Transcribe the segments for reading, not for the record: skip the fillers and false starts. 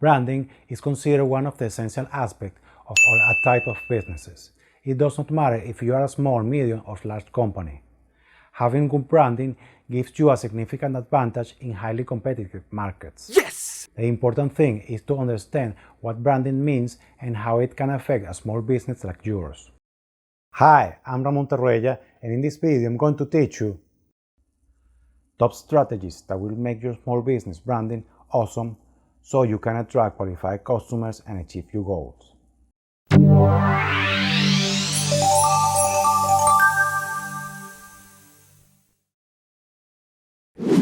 Branding is considered one of the essential aspects of all type of businesses. It does not matter if you are a small, medium, or large company. Having good branding gives you a significant advantage in highly competitive markets. Yes! The important thing is to understand what branding means and how it can affect a small business like yours. Hi, I'm Ramon Tarruella, and in this video I'm going to teach you top strategies that will make your small business branding awesome so you can attract qualified customers and achieve your goals.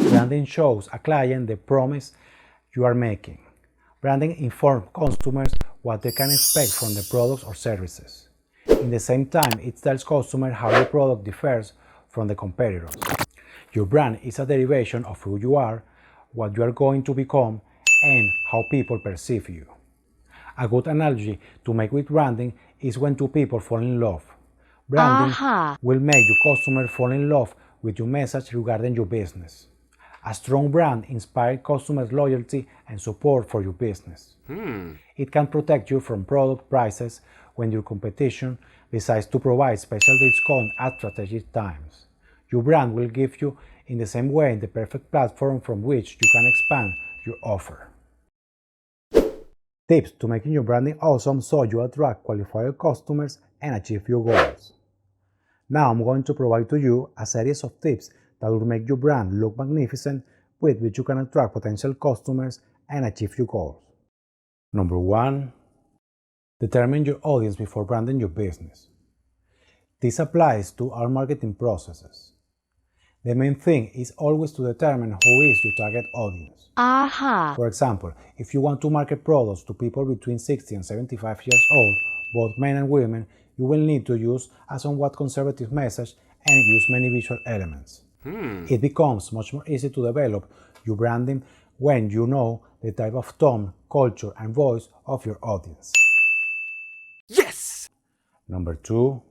Branding shows a client the promise you are making. Branding informs customers what they can expect from the products or services. In the same time, it tells customers how your product differs from the competitors. Your brand is a derivation of who you are, what you are going to become, and how people perceive you. A good analogy to make with branding is when two people fall in love. Branding will make your customer fall in love with your message regarding your business. A strong brand inspires customers' loyalty and support for your business. It can protect you from product prices when your competition decides to provide special discounts at strategic times. Your brand will give you, in the same way, the perfect platform from which you can expand your offer. Tips to making your branding awesome so you attract qualified customers and achieve your goals. Now I'm going to provide to you a series of tips that will make your brand look magnificent, with which you can attract potential customers and achieve your goals. Number 1. Determine your audience before branding your business. This applies to all marketing processes. The main thing is always to determine who is your target audience. For example, if you want to market products to people between 60 and 75 years old, both men and women, you will need to use a somewhat conservative message and use many visual elements. It becomes much more easy to develop your branding when you know the type of tone, culture, and voice of your audience. Yes! Number 2.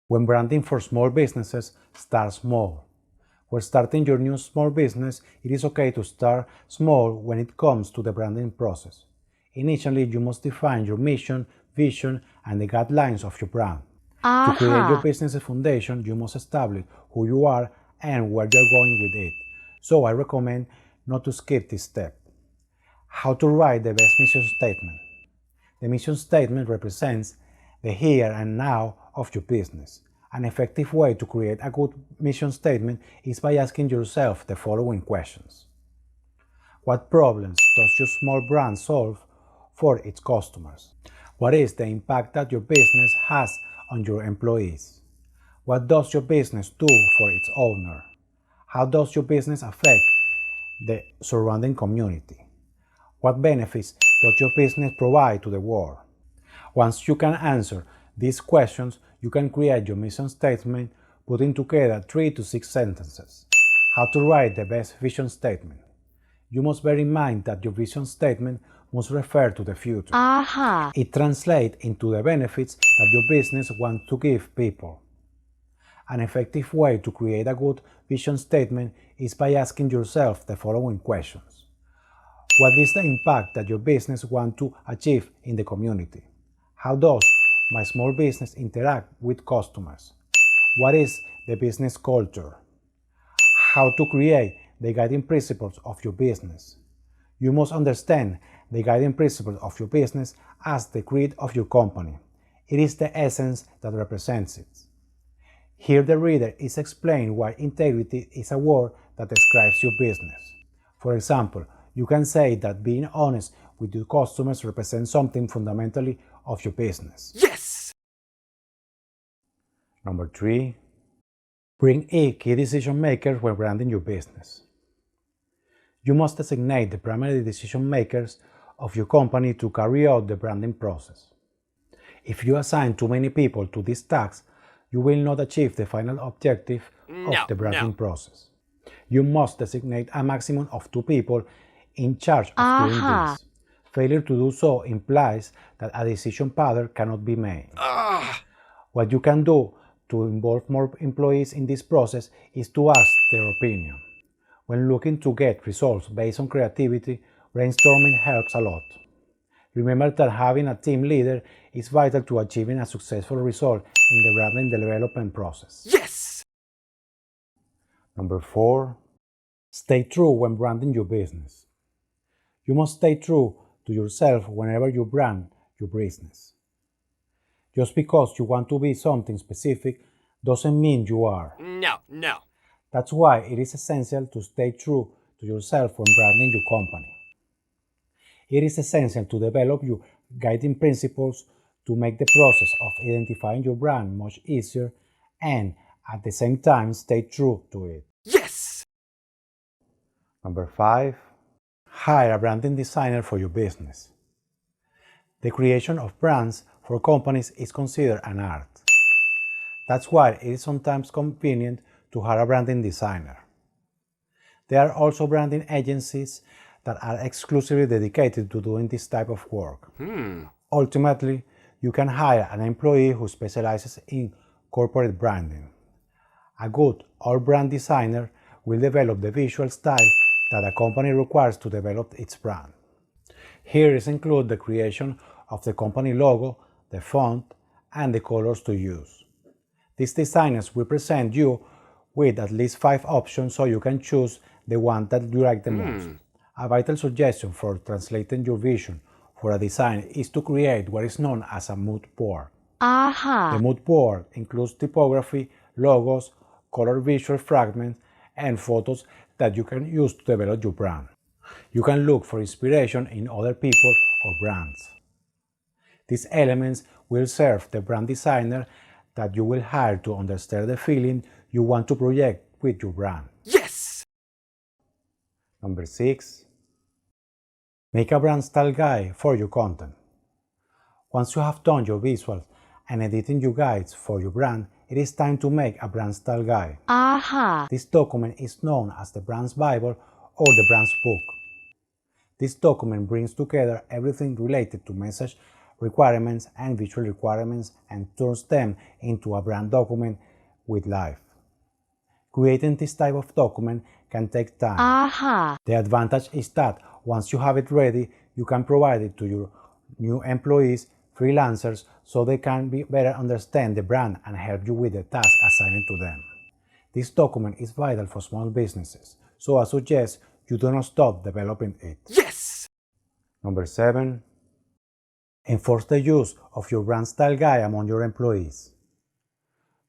When branding for small businesses, start small. When starting your new small business, it is okay to start small when it comes to the branding process. Initially, you must define your mission, vision, and the guidelines of your brand. To create your business's foundation, you must establish who you are and where you're going with it. So I recommend not to skip this step. How to write the best mission statement. The mission statement represents the here and now of your business. An effective way to create a good mission statement is by asking yourself the following questions. What problems does your small brand solve for its customers? What is the impact that your business has on your employees? What does your business do for its owner? How does your business affect the surrounding community? What benefits does your business provide to the world? Once you can answer these questions, you can create your mission statement, putting together 3 to 6 sentences. How to write the best vision statement. You must bear in mind that your vision statement must refer to the future. It translates into the benefits that your business wants to give people. An effective way to create a good vision statement is by asking yourself the following questions. What is the impact that your business wants to achieve in the community? How does my small business interact with customers? What is the business culture? How to create the guiding principles of your business. You must understand the guiding principles of your business as the creed of your company. It is the essence that represents it. Here the reader is explained why integrity is a word that describes your business. For example, you can say that being honest with your customers represents something fundamentally of your business. Yes! Number 3. Bring in key decision makers when branding your business. You must designate the primary decision makers of your company to carry out the branding process. If you assign too many people to this task, you will not achieve the final objective of the branding process. You must designate a maximum of 2 people in charge of doing this. Failure to do so implies that a decision pattern cannot be made. What you can do to involve more employees in this process is to ask their opinion. When looking to get results based on creativity, Brainstorming helps a lot. Remember that having a team leader is vital to achieving a successful result in the branding development process. Yes! Number 4. Stay true when branding your business. You must stay true to yourself whenever you brand your business. Just because you want to be something specific doesn't mean you are. No. That's why it is essential to stay true to yourself when branding your company. It is essential to develop your guiding principles to make the process of identifying your brand much easier and at the same time stay true to it. Yes! Number 5. Hire a branding designer for your business. The creation of brands for companies is considered an art. That's why it is sometimes convenient to hire a branding designer. There are also branding agencies that are exclusively dedicated to doing this type of work. Ultimately, you can hire an employee who specializes in corporate branding. A good all-brand designer will develop the visual style that a company requires to develop its brand. Here is included the creation of the company logo, the font, and the colors to use. These designers will present you with at least 5 options so you can choose the one that you like the most. A vital suggestion for translating your vision for a design is to create what is known as a mood board. The mood board includes typography, logos, color visual fragments, and photos that you can use to develop your brand. You can look for inspiration in other people or brands. These elements will serve the brand designer that you will hire to understand the feeling you want to project with your brand. Yes! Number 6. Make a brand style guide for your content. Once you have done your visuals and editing your guides for your brand, it is time to make a brand style guide. This document is known as the brand's Bible or the brand's book. This document brings together everything related to message requirements and visual requirements and turns them into a brand document with life. Creating this type of document can take time. The advantage is that once you have it ready, you can provide it to your new employees, freelancers, so they can better understand the brand and help you with the task assigned to them. This document is vital for small businesses, so I suggest you do not stop developing it. Yes! Number 7. Enforce the use of your brand style guide among your employees.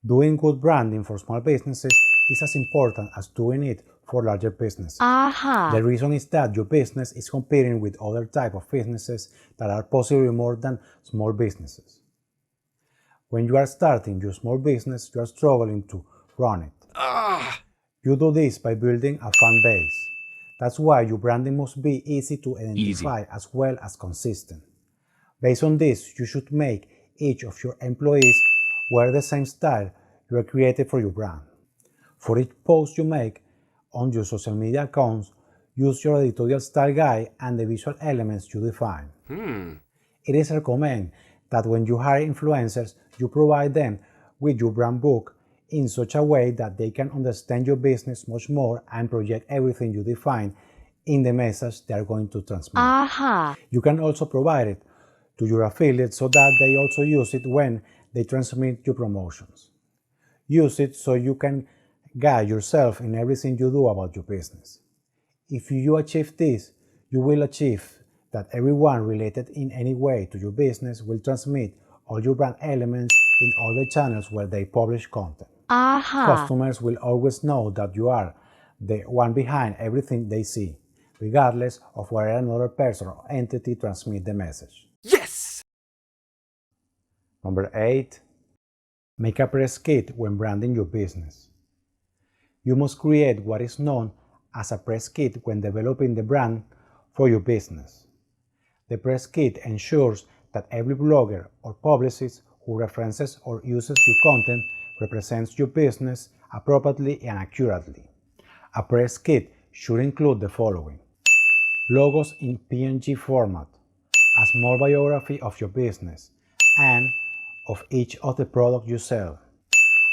Doing good branding for small businesses is as important as doing it for larger businesses. The reason is that your business is competing with other types of businesses that are possibly more than small businesses. When you are starting your small business, you are struggling to run it. You do this by building a fan base. That's why your branding must be easy to identify as well as consistent. Based on this, you should make each of your employees wear the same style you have created for your brand. For each post you make on your social media accounts, use your editorial style guide and the visual elements you define. It is recommended that when you hire influencers, you provide them with your brand book in such a way that they can understand your business much more and project everything you define in the message they are going to transmit. You can also provide it to your affiliates so that they also use it when they transmit your promotions. Use it so you can guide yourself in everything you do about your business. If you achieve this, you will achieve that everyone related in any way to your business will transmit all your brand elements in all the channels where they publish content. Customers will always know that you are the one behind everything they see, regardless of where another person or entity transmits the message. Yes! Number 8. Make a press kit when branding your business. You must create what is known as a press kit when developing the brand for your business. The press kit ensures that every blogger or publicist who references or uses your content represents your business appropriately and accurately. A press kit should include the following: logos in PNG format, a small biography of your business and of each of the products you sell.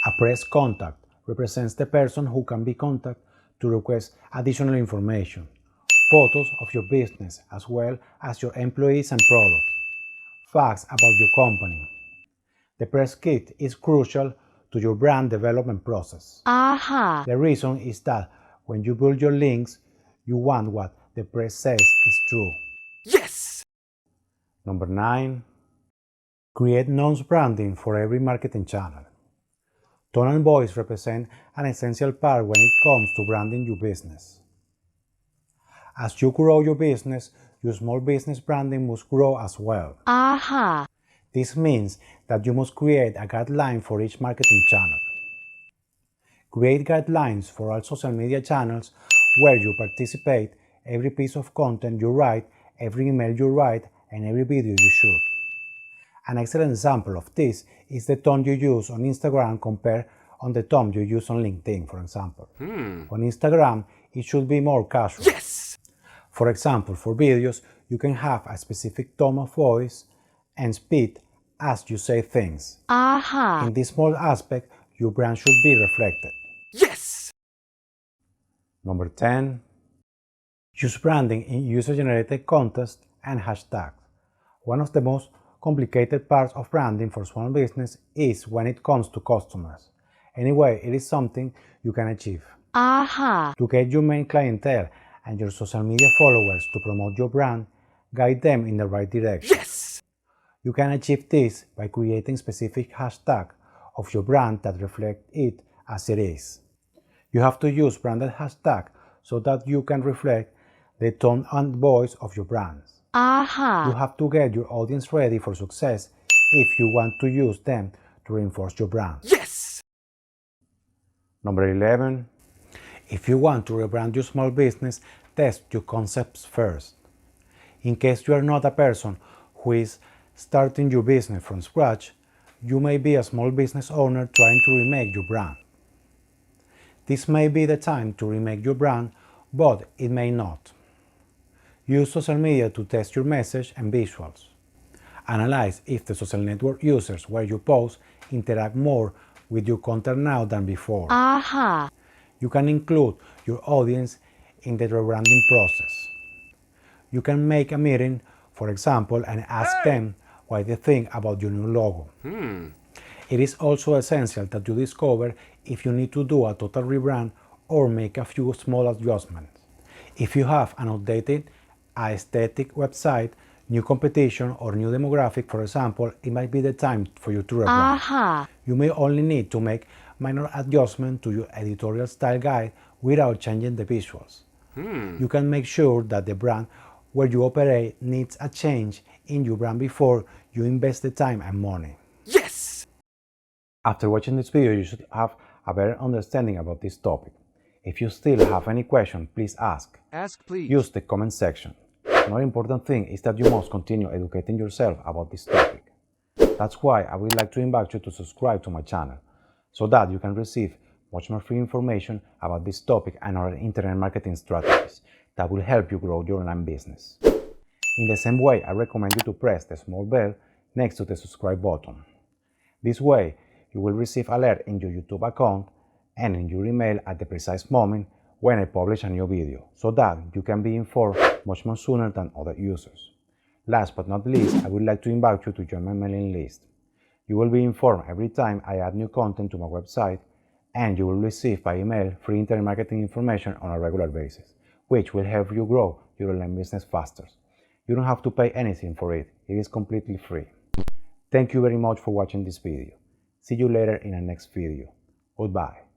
A press contact represents the person who can be contacted to request additional information, photos of your business as well as your employees and products, facts about your company. The press kit is crucial to your brand development process. Aha! The reason is that when you build your links, you want what the press says is true. Yes! Number 9. Create nonce branding for every marketing channel. Tone and voice represent an essential part when it comes to branding your business. As you grow your business, your small business branding must grow as well. Aha! This means that you must create a guideline for each marketing channel. Create guidelines for all social media channels where you participate, every piece of content you write, every email you write, and every video you shoot. An excellent example of this is the tone you use on Instagram compared on the tone you use on LinkedIn, for example. On Instagram, it should be more casual. Yes! For example, for videos, you can have a specific tone of voice and speed as you say things. Aha! In this small aspect, your brand should be reflected. Yes! Number 10. Use branding in user-generated contests and hashtags. One of the most complicated parts of branding for small business is when it comes to customers. Anyway, it is something you can achieve. Aha! To get your main clientele and your social media followers to promote your brand, guide them in the right direction. Yes! You can achieve this by creating specific hashtags of your brand that reflect it as it is. You have to use branded hashtags so that you can reflect the tone and voice of your brands. Aha! You have to get your audience ready for success if you want to use them to reinforce your brand. Yes! Number 11. If you want to rebrand your small business, test your concepts first. In case you are not a person who is starting your business from scratch, you may be a small business owner trying to remake your brand. This may be the time to remake your brand, but it may not. Use social media to test your message and visuals. Analyze if the social network users where you post interact more with your content now than before. Aha! You can include your audience in the rebranding process. You can make a meeting, for example, and ask them what they think about your new logo. It is also essential that you discover if you need to do a total rebrand or make a few small adjustments. If you have an outdated aesthetic website, new competition, or new demographic, for example, it might be the time for you to rebrand. Aha! You may only need to make minor adjustments to your editorial style guide without changing the visuals. You can make sure that the brand where you operate needs a change in your brand before you invest the time and money. Yes! After watching this video, you should have a better understanding about this topic. If you still have any question, please ask. Ask please. Use the comment section. Another important thing is that you must continue educating yourself about this topic. That's why I would like to invite you to subscribe to my channel, so that you can receive much more free information about this topic and other internet marketing strategies that will help you grow your online business. In the same way, I recommend you to press the small bell next to the subscribe button. This way, you will receive alert in your YouTube account and in your email at the precise moment when I publish a new video, so that you can be informed much more sooner than other users. Last but not least, I would like to invite you to join my mailing list. You will be informed every time I add new content to my website, and you will receive by email free internet marketing information on a regular basis, which will help you grow your online business faster. You don't have to pay anything for it. It is completely free. Thank you very much for watching this video. See you later in the next video. Goodbye.